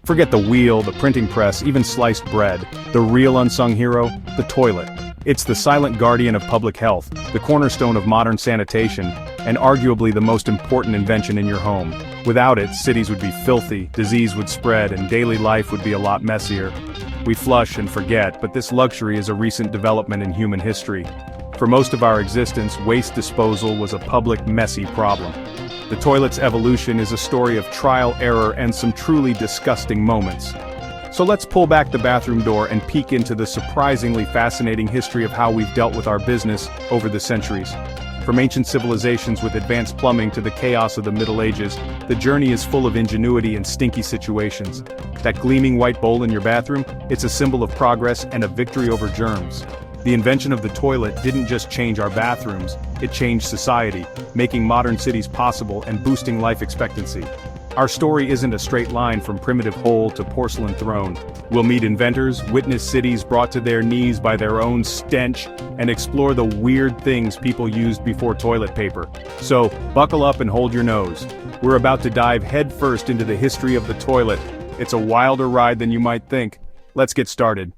Forget the wheel, the printing press, even sliced bread. The real unsung hero? The toilet. It's the silent guardian of public health, the cornerstone of modern sanitation, and arguably the most important invention in your home. Without it, cities would be filthy, disease would spread, and daily life would be a lot messier. We flush and forget, but this luxury is a recent development in human history. For most of our existence, waste disposal was a public, messy problem. The toilet's evolution is a story of trial, error, and some truly disgusting moments. So let's pull back the bathroom door and peek into the surprisingly fascinating history of how we've dealt with our business over the centuries. From ancient civilizations with advanced plumbing to the chaos of the Middle Ages, the journey is full of ingenuity and stinky situations. That gleaming white bowl in your bathroom, it's a symbol of progress and a victory over germs. The invention of the toilet didn't just change our bathrooms, it changed society, making modern cities possible and boosting life expectancy. Our story isn't a straight line from primitive hole to porcelain throne. We'll meet inventors, witness cities brought to their knees by their own stench, and explore the weird things people used before toilet paper. So, buckle up and hold your nose. We're about to dive headfirst into the history of the toilet. It's a wilder ride than you might think. Let's get started.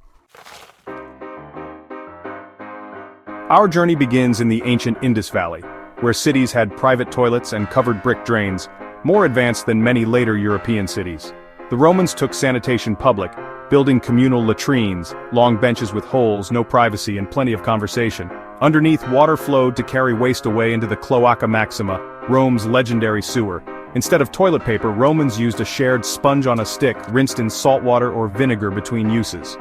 Our journey begins in the ancient Indus Valley, where cities had private toilets and covered brick drains, more advanced than many later European cities. The Romans took sanitation public, building communal latrines, long benches with holes, no privacy, and plenty of conversation. Underneath, water flowed to carry waste away into the Cloaca Maxima, Rome's legendary sewer. Instead of toilet paper, Romans used a shared sponge on a stick, rinsed in salt water or vinegar between uses.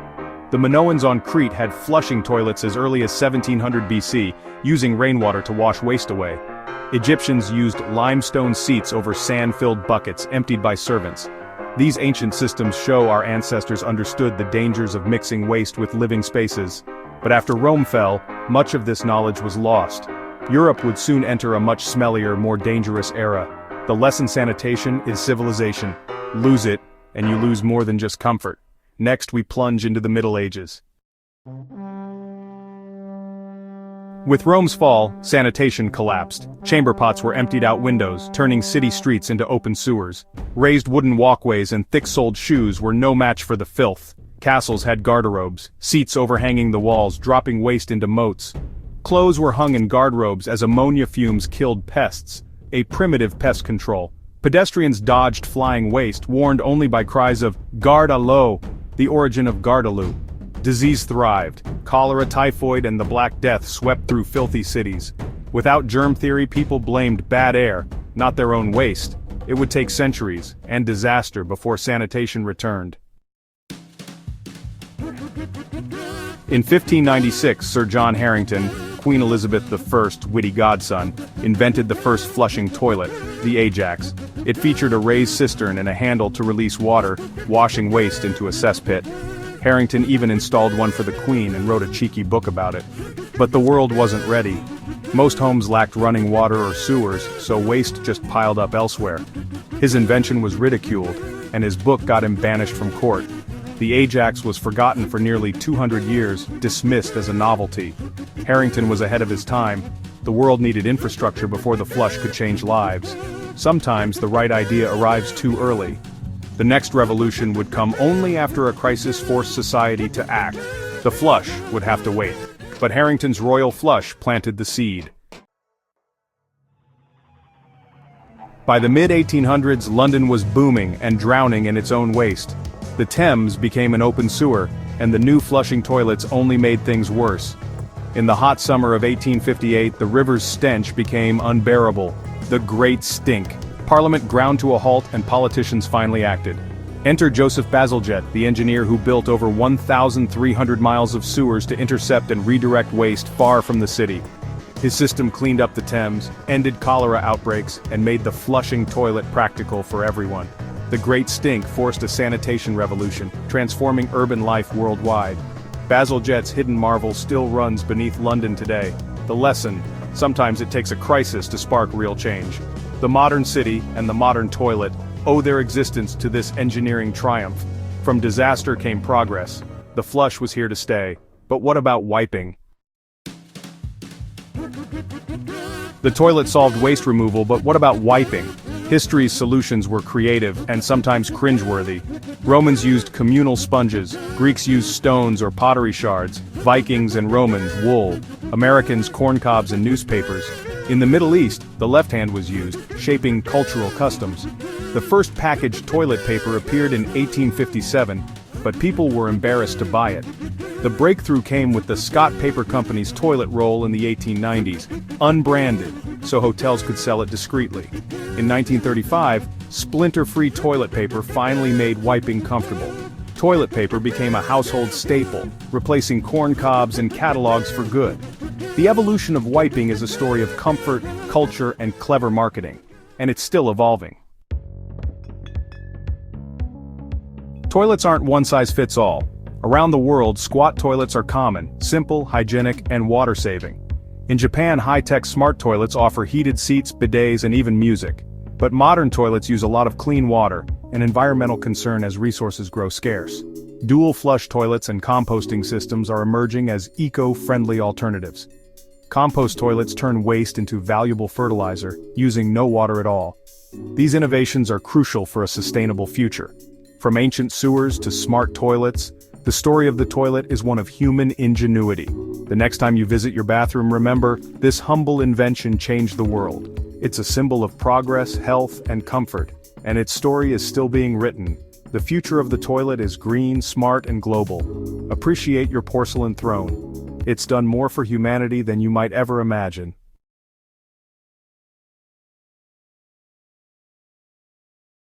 The Minoans on Crete had flushing toilets as early as 1700 BC, using rainwater to wash waste away. Egyptians used limestone seats over sand-filled buckets emptied by servants. These ancient systems show our ancestors understood the dangers of mixing waste with living spaces. But after Rome fell, much of this knowledge was lost. Europe would soon enter a much smellier, more dangerous era. The lesson sanitation is civilization. Lose it, and you lose more than just comfort. Next, we plunge into the Middle Ages. With Rome's fall, sanitation collapsed. Chamber pots were emptied out windows, turning city streets into open sewers. Raised wooden walkways and thick-soled shoes were no match for the filth. Castles had garderobes, seats overhanging the walls, dropping waste into moats. Clothes were hung in guardrobes as ammonia fumes killed pests, a primitive pest control. Pedestrians dodged flying waste, warned only by cries of "Garde à l'eau," the origin of Gardaloo. Disease thrived. Cholera, typhoid, and the Black Death swept through filthy cities. Without germ theory, people blamed bad air, not their own waste. It would take centuries, and disaster before sanitation returned. In 1596, Sir John Harington, Queen Elizabeth I's witty godson, invented the first flushing toilet, the Ajax. It featured a raised cistern and a handle to release water, washing waste into a cesspit. Harrington even installed one for the Queen and wrote a cheeky book about it. But the world wasn't ready. Most homes lacked running water or sewers, so waste just piled up elsewhere. His invention was ridiculed, and his book got him banished from court. The Ajax was forgotten for nearly 200 years, dismissed as a novelty. Harrington was ahead of his time. The world needed infrastructure before the flush could change lives. Sometimes the right idea arrives too early. The next revolution would come only after a crisis forced society to act. The flush would have to wait. But Harrington's royal flush planted the seed. By the mid-1800s, London was booming and drowning in its own waste. The Thames became an open sewer, and the new flushing toilets only made things worse. In the hot summer of 1858, the river's stench became unbearable. The Great Stink. Parliament ground to a halt and politicians finally acted. Enter Joseph Bazalgette, the engineer who built over 1,300 miles of sewers to intercept and redirect waste far from the city. His system cleaned up the Thames, ended cholera outbreaks, and made the flushing toilet practical for everyone. The Great Stink forced a sanitation revolution, transforming urban life worldwide. Bazalgette's hidden marvel still runs beneath London today. The lesson: sometimes it takes a crisis to spark real change. The modern city and the modern toilet owe their existence to this engineering triumph. From disaster came progress. The flush was here to stay. But what about wiping? The toilet solved waste removal, but what about wiping? History's solutions were creative and sometimes cringeworthy. Romans used communal sponges, Greeks used stones or pottery shards, Vikings and Romans wool, Americans corncobs and newspapers. In the Middle East, the left hand was used, shaping cultural customs. The first packaged toilet paper appeared in 1857, but people were embarrassed to buy it. The breakthrough came with the Scott Paper Company's toilet roll in the 1890s, unbranded, so hotels could sell it discreetly. In 1935, splinter-free toilet paper finally made wiping comfortable. Toilet paper became a household staple, replacing corn cobs and catalogs for good. The evolution of wiping is a story of comfort, culture, and clever marketing, and it's still evolving. Toilets aren't one-size-fits-all. Around the world, squat toilets are common, simple, hygienic, and water-saving. In Japan, high-tech smart toilets offer heated seats, bidets, and even music. But modern toilets use a lot of clean water, an environmental concern as resources grow scarce. Dual-flush toilets and composting systems are emerging as eco-friendly alternatives. Compost toilets turn waste into valuable fertilizer, using no water at all. These innovations are crucial for a sustainable future. From ancient sewers to smart toilets, the story of the toilet is one of human ingenuity. The next time you visit your bathroom, remember, this humble invention changed the world. It's a symbol of progress, health, and comfort, and its story is still being written. The future of the toilet is green, smart, and global. Appreciate your porcelain throne. It's done more for humanity than you might ever imagine.